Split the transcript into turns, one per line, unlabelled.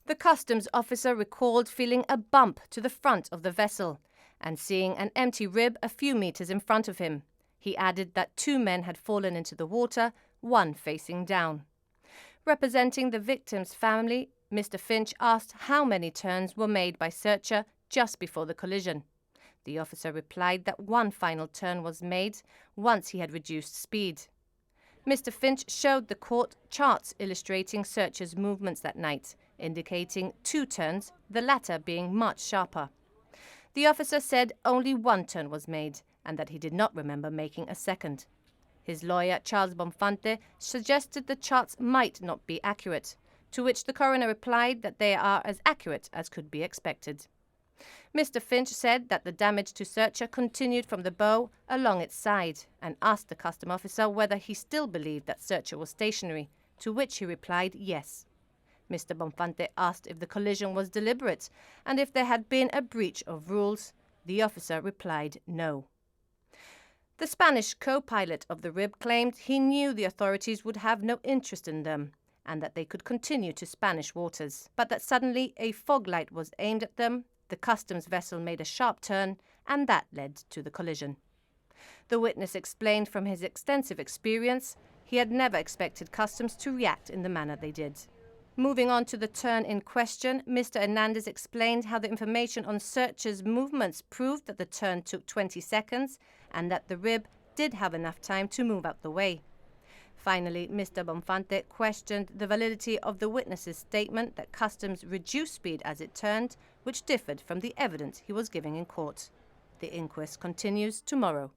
The customs officer recalled feeling a bump to the front of the vessel and seeing an empty rib a few meters in front of him. He added that 2 men had fallen into the water, one facing down. Representing the victim's family, Mr. Finch asked how many turns were made by Searcher just before the collision. The officer replied that 1 final turn was made once he had reduced speed. Mr. Finch showed the court charts illustrating Searcher's movements that night, indicating 2 turns, the latter being much sharper. The officer said only 1 turn was made and that he did not remember making a second. His lawyer, Charles Bonfante, suggested the charts might not be accurate, to which the coroner replied that they are as accurate as could be expected. Mr. Finch said that the damage to Searcher continued from the bow along its side and asked the custom officer whether he still believed that Searcher was stationary, to which he replied yes. Mr. Bonfante asked if the collision was deliberate and if there had been a breach of rules. The officer replied no. The Spanish co-pilot of the RHIB claimed he knew the authorities would have no interest in them and that they could continue to Spanish waters, but that suddenly a fog light was aimed at them, the customs vessel made a sharp turn, and that led to the collision. The witness explained from his extensive experience he had never expected customs to react in the manner they did. Moving on to the turn in question, Mr. Hernandez explained how the information on Searcher's movements proved that the turn took 20 seconds and that the RHIB did have enough time to move out the way. Finally, Mr. Bonfante questioned the validity of the witness's statement that customs reduced speed as it turned, which differed from the evidence he was giving in court. The inquest continues tomorrow.